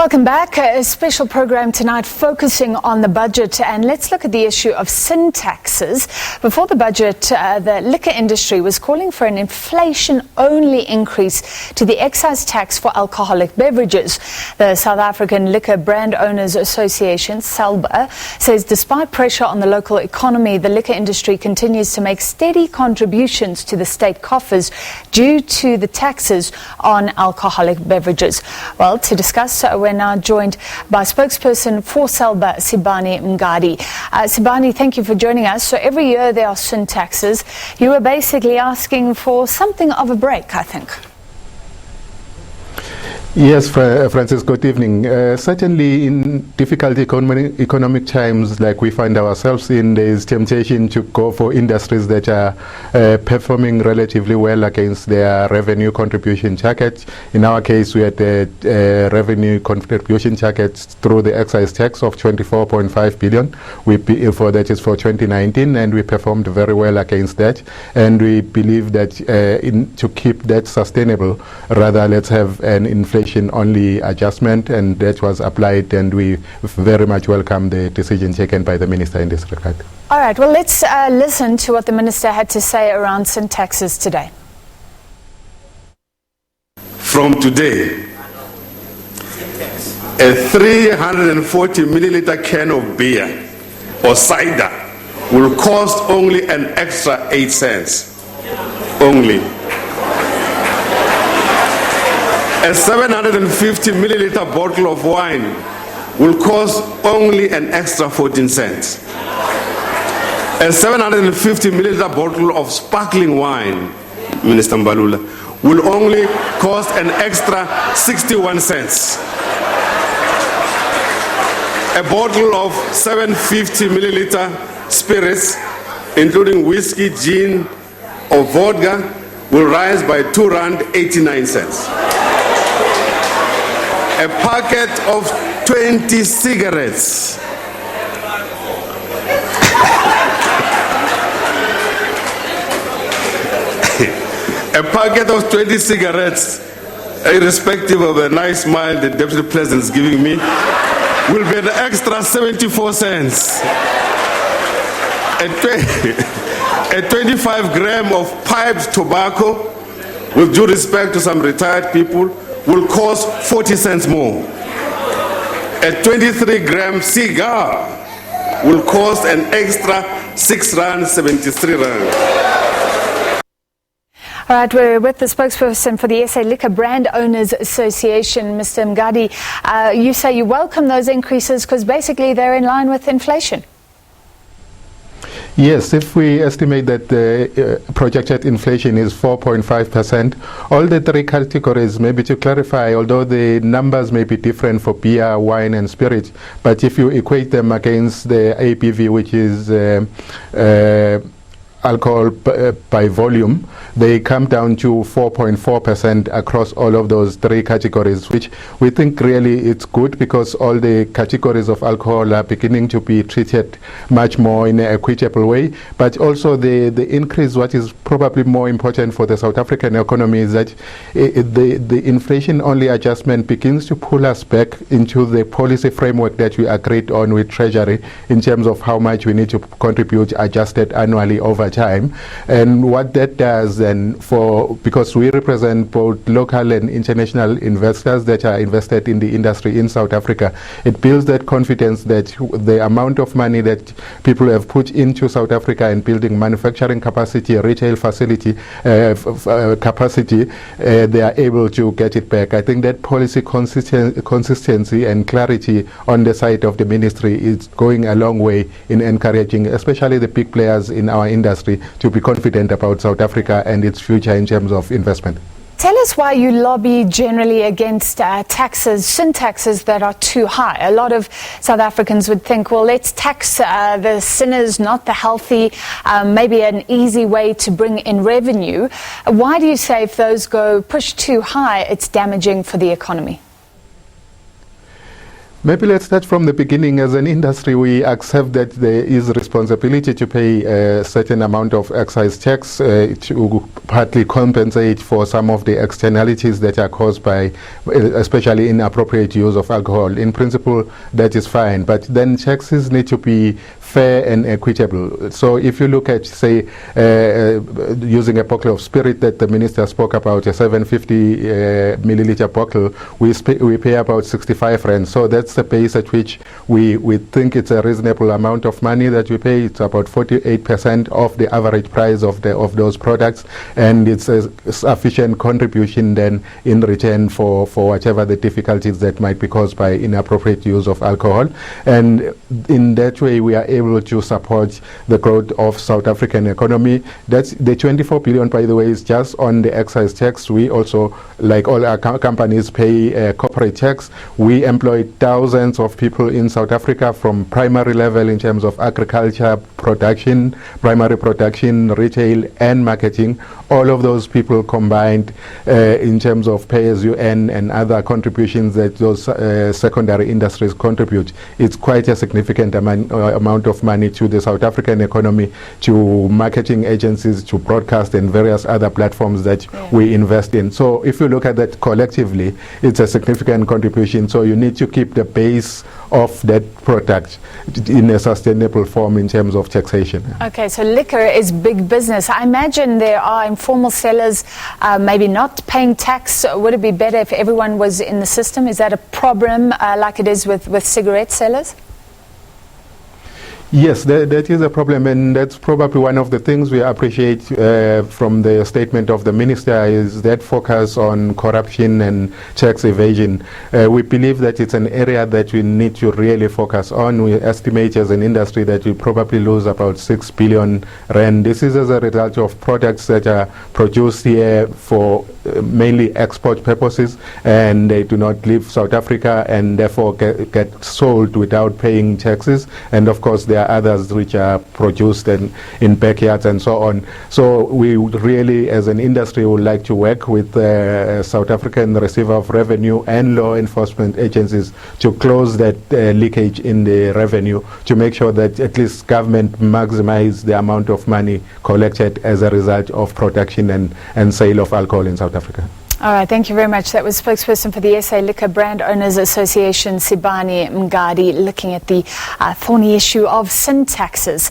Welcome back. A special program tonight focusing on the budget, and let's look at the issue of sin taxes. Before the budget, the liquor industry was calling for an inflation-only increase to the excise tax for alcoholic beverages. The South African Liquor Brand Owners Association, SALBA, says despite pressure on the local economy, the liquor industry continues to make steady contributions to the state coffers due to the taxes on alcoholic beverages. Well, to discuss, we're now joined by spokesperson for SALBA, Sibani Mngadi. Sibani, thank you for joining us. So every year there are sin taxes. You were basically asking for something of a break, I think. Yes, Francis, good evening. Certainly in difficult economic times like we find ourselves in, there is temptation to go for industries that are performing relatively well against their revenue contribution targets. In our case, we had the revenue contribution targets through the excise tax of 24.5 billion. That is for 2019, and we performed very well against that. And we believe that to keep that sustainable, rather let's have an inflation-only adjustment, and that was applied, and we very much welcome the decision taken by the Minister in this regard. All right, well, let's listen to what the Minister had to say around sin taxes today. From today, a 340 milliliter can of beer or cider will cost only an extra 8 cents. Only. A 750 milliliter bottle of wine will cost only an extra 14 cents. A 750 milliliter bottle of sparkling wine, Minister Mbalula, will only cost an extra 61 cents. A bottle of 750 milliliter spirits, including whiskey, gin, or vodka, will rise by R2.89. A packet of 20 cigarettes a packet of 20 cigarettes, irrespective of the nice smile the Deputy President is giving me, will be an extra 74 cents. A 25 gram of piped tobacco, with due respect to some retired people, will cost 40 cents more. A 23 gram cigar will cost an extra R6.73. All right, we're with the spokesperson for the SA Liquor Brand Owners Association, Mr. Mngadi. You say you welcome those increases because basically they're in line with inflation. Yes, if we estimate that the projected inflation is 4.5%, all the three categories, maybe to clarify, although the numbers may be different for beer, wine and spirits, but if you equate them against the ABV, which is alcohol by volume, they come down to 4.4% across all of those three categories, which we think really it's good because all the categories of alcohol are beginning to be treated much more in an equitable way. But also the increase, what is probably more important for the South African economy, is that the inflation-only adjustment begins to pull us back into the policy framework that we agreed on with Treasury in terms of how much we need to contribute adjusted annually over time. And what that does then, because we represent both local and international investors that are invested in the industry in South Africa, it builds that confidence that the amount of money that people have put into South Africa in building manufacturing capacity, retail facility capacity, they are able to get it back. I think that policy consistency and clarity on the side of the ministry is going a long way in encouraging, especially the big players in our industry, to be confident about South Africa and its future in terms of investment. Tell us why you lobby generally against taxes, sin taxes that are too high. A lot of South Africans would think, well, let's tax the sinners, not the healthy, maybe an easy way to bring in revenue. Why do you say if those go pushed too high, it's damaging for the economy? Maybe let's start from the beginning. As an industry, we accept that there is responsibility to pay a certain amount of excise tax to partly compensate for some of the externalities that are caused by, especially inappropriate use of alcohol. In principle, that is fine, but then taxes need to be fair and equitable. So if you look at, say, using a bottle of spirit that the minister spoke about, a 750 milliliter bottle, we pay about 65 rand. So that's the base at which we think it's a reasonable amount of money that we pay. It's about 48% of the average price of those products, and it's a sufficient contribution then in return for whatever the difficulties that might be caused by inappropriate use of alcohol. And in that way, we are able to support the growth of South African economy. That's the 24 billion, by the way, is just on the excise tax. We also, like all our companies, pay corporate tax. We employ thousands of people in South Africa from primary level in terms of agriculture, production, primary production, retail and marketing. All of those people combined in terms of pay as you earn and other contributions that those secondary industries contribute. It's quite a significant amount of money to the South African economy, to marketing agencies, to broadcast and various other platforms that we invest in. So if you look at that collectively, it's a significant contribution. So you need to keep the base of that product in a sustainable form in terms of taxation. Okay, so liquor is big business. I imagine there are informal sellers maybe not paying tax. Would it be better if everyone was in the system? Is that a problem like it is with cigarette sellers? Yes, that is a problem, and that's probably one of the things we appreciate from the statement of the minister, is that focus on corruption and tax evasion. We believe that it's an area that we need to really focus on. We estimate as an industry that we probably lose about 6 billion rand. This is as a result of products that are produced here for mainly export purposes, and they do not leave South Africa and therefore get sold without paying taxes. And of course, there are others which are produced in backyards and so on. So we really, as an industry, would like to work with the South African Receiver of Revenue and law enforcement agencies to close that leakage in the revenue, to make sure that at least government maximize the amount of money collected as a result of production and sale of alcohol in South Africa. All right, thank you very much. That was spokesperson for the SA Liquor Brand Owners Association, Sibani Mngadi, looking at the thorny issue of sin taxes.